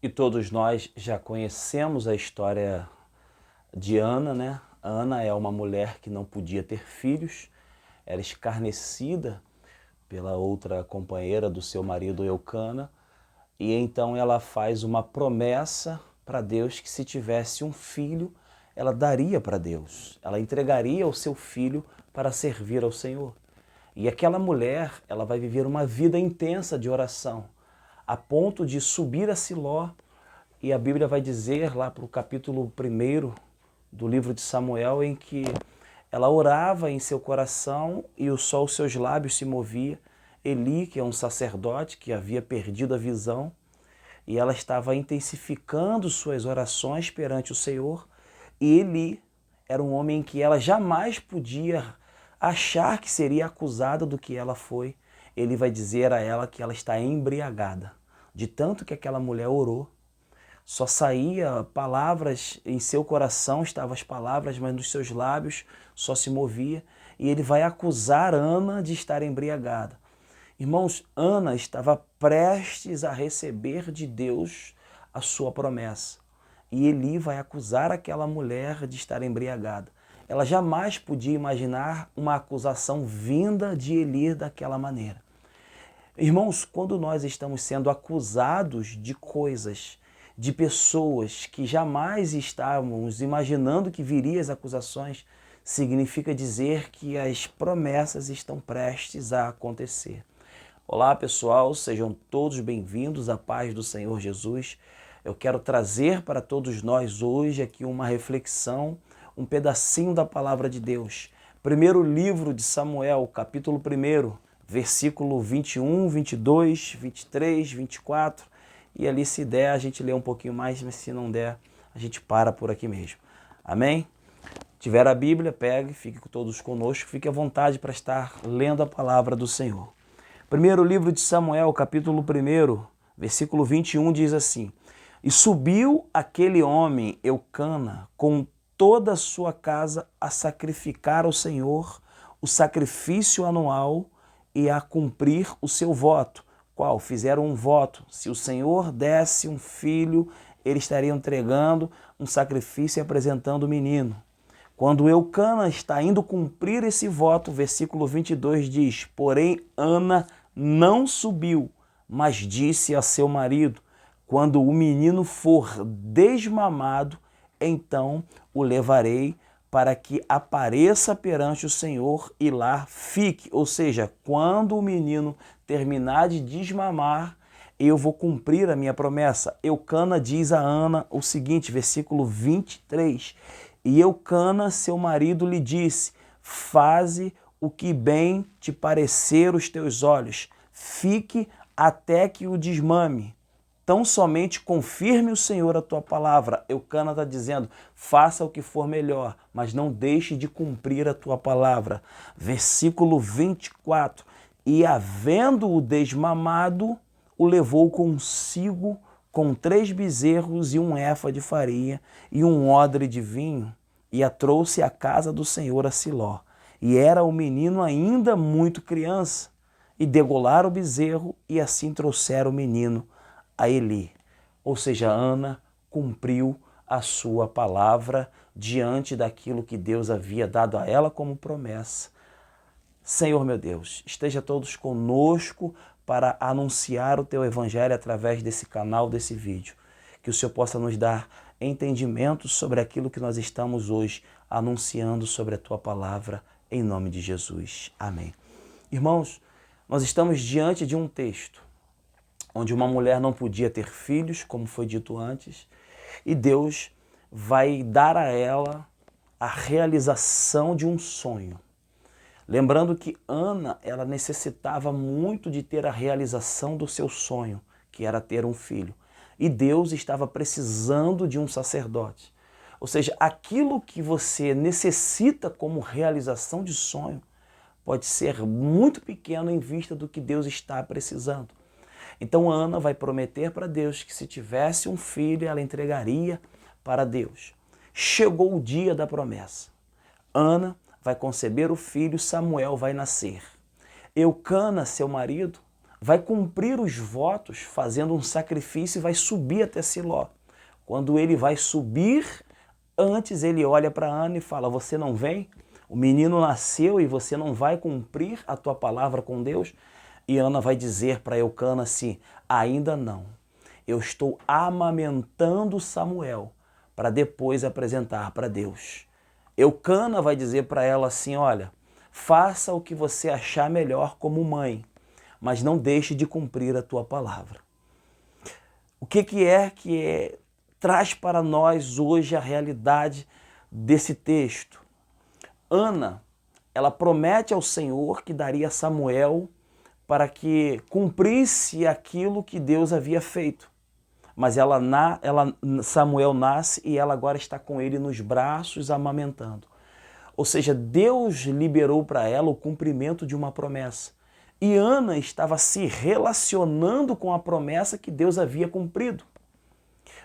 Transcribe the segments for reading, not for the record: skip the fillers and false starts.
E todos nós já conhecemos a história de Ana, né? Ana é uma mulher que não podia ter filhos, era escarnecida pela outra companheira do seu marido Eucana, e então ela faz uma promessa para Deus que se tivesse um filho, ela daria para Deus, ela entregaria o seu filho para servir ao Senhor. E aquela mulher, ela vai viver uma vida intensa de oração, a ponto de subir a Siló, e a Bíblia vai dizer lá para o capítulo 1 do livro de Samuel, em que ela orava em seu coração e só os seus lábios se movia. Eli, que é um sacerdote que havia perdido a visão, e ela estava intensificando suas orações perante o Senhor, e Eli era um homem que ela jamais podia achar que seria acusada do que ela foi. Ele vai dizer a ela que ela está embriagada, de tanto que aquela mulher orou. Só saía palavras, em seu coração estavam as palavras, mas nos seus lábios só se movia. E ele vai acusar Ana de estar embriagada. Irmãos, Ana estava prestes a receber de Deus a sua promessa. E Eli vai acusar aquela mulher de estar embriagada. Ela jamais podia imaginar uma acusação vinda de Eli daquela maneira. Irmãos, quando nós estamos sendo acusados de coisas, de pessoas que jamais estávamos imaginando que viriam as acusações, significa dizer que as promessas estão prestes a acontecer. Olá pessoal, sejam todos bem-vindos à paz do Senhor Jesus. Eu quero trazer para todos nós hoje aqui uma reflexão, um pedacinho da palavra de Deus. Primeiro livro de Samuel, capítulo 1, versículo 21, 22, 23, 24, e ali se der a gente lê um pouquinho mais, mas se não der a gente para por aqui mesmo. Amém? Tiver a Bíblia, pegue, fique todos conosco, fique à vontade para estar lendo a palavra do Senhor. Primeiro livro de Samuel, capítulo 1, versículo 21 diz assim: E subiu aquele homem, Eucana, com toda a sua casa a sacrificar ao Senhor o sacrifício anual e a cumprir o seu voto. Qual? Fizeram um voto. Se o Senhor desse um filho, ele estaria entregando um sacrifício e apresentando o menino. Quando Eucana está indo cumprir esse voto, versículo 22 diz: Porém, Ana não subiu, mas disse a seu marido: Quando o menino for desmamado, então o levarei para que apareça perante o Senhor e lá fique. Ou seja, quando o menino terminar de desmamar, eu vou cumprir a minha promessa. Eucana diz a Ana o seguinte, versículo 23. E Eucana, seu marido, lhe disse: Faze o que bem te parecer os teus olhos, fique até que o desmame. Tão somente confirme o Senhor a tua palavra. Eucana está dizendo: faça o que for melhor, mas não deixe de cumprir a tua palavra. Versículo 24. E havendo-o desmamado, o levou consigo com 3 bezerros e 1 efa de farinha e 1 odre de vinho, e a trouxe à casa do Senhor a Siló. E era o menino ainda muito criança. E degolaram o bezerro, e assim trouxeram o menino a Eli. Ou seja, Ana cumpriu a sua palavra diante daquilo que Deus havia dado a ela como promessa. Senhor meu Deus, esteja todos conosco para anunciar o teu evangelho através desse canal, desse vídeo. Que o Senhor possa nos dar entendimento sobre aquilo que nós estamos hoje anunciando sobre a tua palavra, em nome de Jesus. Amém. Irmãos, nós estamos diante de um texto onde uma mulher não podia ter filhos, como foi dito antes, e Deus vai dar a ela a realização de um sonho. Lembrando que Ana, ela necessitava muito de ter a realização do seu sonho, que era ter um filho. E Deus estava precisando de um sacerdote. Ou seja, aquilo que você necessita como realização de sonho pode ser muito pequeno em vista do que Deus está precisando. Então Ana vai prometer para Deus que se tivesse um filho, ela entregaria para Deus. Chegou o dia da promessa. Ana vai conceber o filho, Samuel vai nascer. Eucana, seu marido, vai cumprir os votos fazendo um sacrifício e vai subir até Siló. Quando ele vai subir, antes ele olha para Ana e fala: você não vem? O menino nasceu e você não vai cumprir a tua palavra com Deus? E Ana vai dizer para Eucana assim: ainda não. Eu estou amamentando Samuel para depois apresentar para Deus. Eucana vai dizer para ela assim: olha, faça o que você achar melhor como mãe, mas não deixe de cumprir a tua palavra. O que traz para nós hoje a realidade desse texto? Ana, ela promete ao Senhor que daria Samuel para que cumprisse aquilo que Deus havia feito. Mas Samuel nasce e ela agora está com ele nos braços, amamentando. Ou seja, Deus liberou para ela o cumprimento de uma promessa. E Ana estava se relacionando com a promessa que Deus havia cumprido.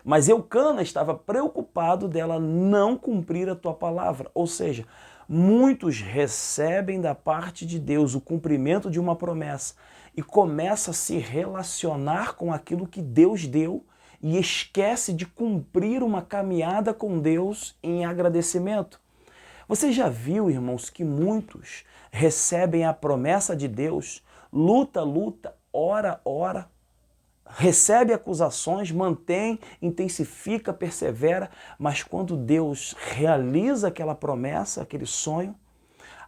Mas Eucana estava preocupado dela não cumprir a tua palavra. Ou seja, muitos recebem da parte de Deus o cumprimento de uma promessa e começam a se relacionar com aquilo que Deus deu e esquece de cumprir uma caminhada com Deus em agradecimento. Você já viu, irmãos, que muitos recebem a promessa de Deus, luta, ora, recebe acusações, mantém, intensifica, persevera, mas quando Deus realiza aquela promessa, aquele sonho,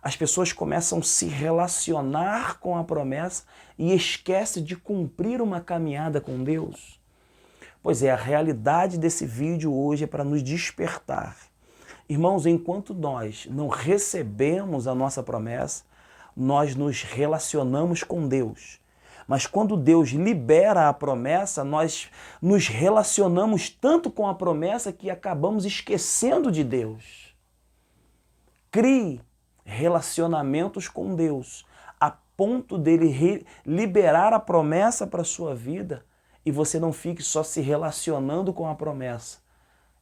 as pessoas começam a se relacionar com a promessa e esquecem de cumprir uma caminhada com Deus. Pois é, a realidade desse vídeo hoje é para nos despertar. Irmãos, enquanto nós não recebemos a nossa promessa, nós nos relacionamos com Deus. Mas quando Deus libera a promessa, nós nos relacionamos tanto com a promessa que acabamos esquecendo de Deus. Crie relacionamentos com Deus, a ponto dele liberar a promessa para a sua vida e você não fique só se relacionando com a promessa.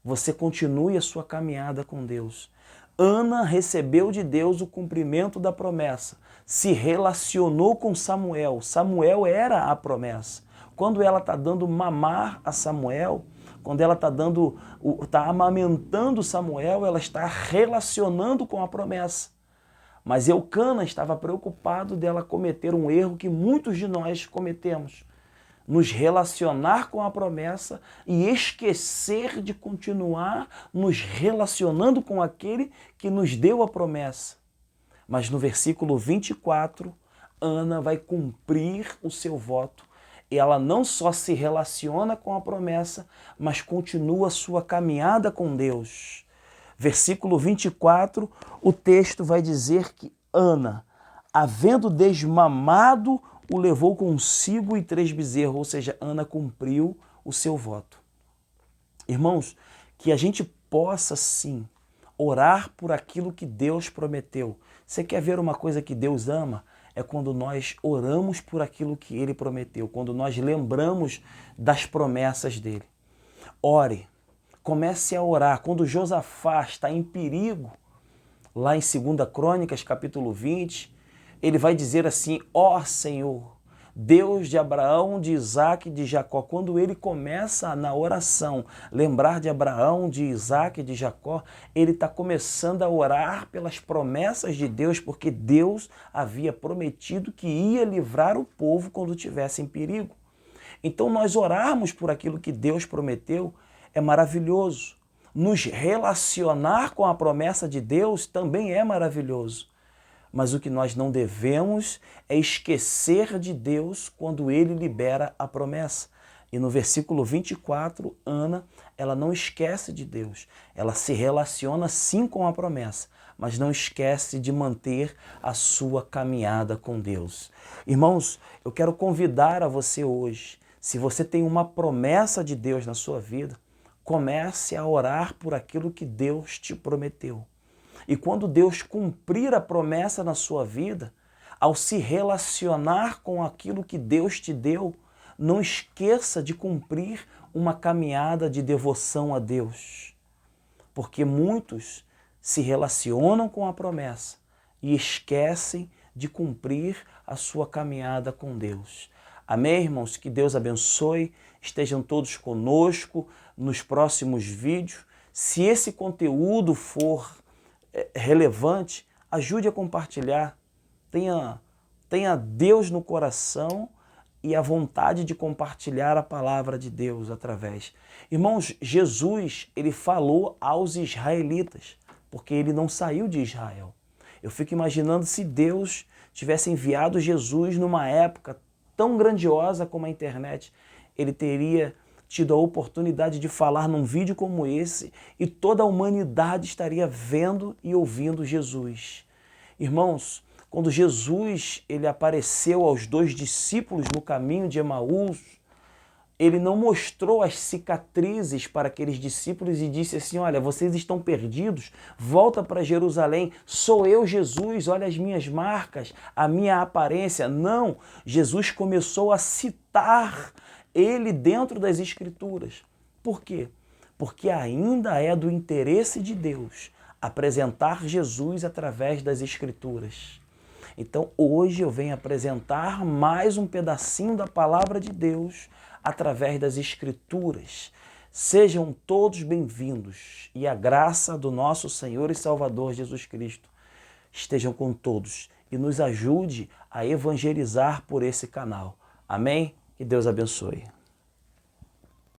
Você continue a sua caminhada com Deus. Ana recebeu de Deus o cumprimento da promessa, se relacionou com Samuel. Samuel era a promessa. Quando ela está dando mamar a Samuel, quando ela está amamentando Samuel, ela está relacionando com a promessa. Mas Eucana estava preocupado dela cometer um erro que muitos de nós cometemos: nos relacionar com a promessa e esquecer de continuar nos relacionando com aquele que nos deu a promessa. Mas no versículo 24, Ana vai cumprir o seu voto e ela não só se relaciona com a promessa, mas continua a sua caminhada com Deus. Versículo 24, o texto vai dizer que Ana, havendo desmamado, o levou consigo e 3 bezerros, ou seja, Ana cumpriu o seu voto. Irmãos, que a gente possa sim orar por aquilo que Deus prometeu. Você quer ver uma coisa que Deus ama? É quando nós oramos por aquilo que Ele prometeu, quando nós lembramos das promessas dEle. Ore, comece a orar. Quando Josafá está em perigo, lá em 2 Crônicas, capítulo 20, ele vai dizer assim: ó Senhor, Deus de Abraão, de Isaac e de Jacó. Quando ele começa na oração lembrar de Abraão, de Isaac e de Jacó, ele está começando a orar pelas promessas de Deus, porque Deus havia prometido que ia livrar o povo quando estivesse em perigo. Então nós orarmos por aquilo que Deus prometeu é maravilhoso. Nos relacionar com a promessa de Deus também é maravilhoso. Mas o que nós não devemos é esquecer de Deus quando Ele libera a promessa. E no versículo 24, Ana, ela não esquece de Deus. Ela se relaciona sim com a promessa, mas não esquece de manter a sua caminhada com Deus. Irmãos, eu quero convidar a você hoje, se você tem uma promessa de Deus na sua vida, comece a orar por aquilo que Deus te prometeu. E quando Deus cumprir a promessa na sua vida, ao se relacionar com aquilo que Deus te deu, não esqueça de cumprir uma caminhada de devoção a Deus. Porque muitos se relacionam com a promessa e esquecem de cumprir a sua caminhada com Deus. Amém, irmãos? Que Deus abençoe. Estejam todos conosco nos próximos vídeos. Se esse conteúdo for relevante, ajude a compartilhar. Tenha Deus no coração e a vontade de compartilhar a palavra de Deus através. Irmãos, Jesus, ele falou aos israelitas, porque ele não saiu de Israel. Eu fico imaginando se Deus tivesse enviado Jesus numa época tão grandiosa como a internet, ele teria tido a oportunidade de falar num vídeo como esse e toda a humanidade estaria vendo e ouvindo Jesus. Irmãos, quando Jesus ele apareceu aos 2 discípulos no caminho de Emaús, ele não mostrou as cicatrizes para aqueles discípulos e disse assim, olha, vocês estão perdidos, volta para Jerusalém, sou eu Jesus, olha as minhas marcas, a minha aparência. Não, Jesus começou a citar ele dentro das Escrituras. Por quê? Porque ainda é do interesse de Deus apresentar Jesus através das Escrituras. Então hoje eu venho apresentar mais um pedacinho da palavra de Deus através das Escrituras. Sejam todos bem-vindos e a graça do nosso Senhor e Salvador Jesus Cristo estejam com todos e nos ajude a evangelizar por esse canal. Amém? Que Deus abençoe.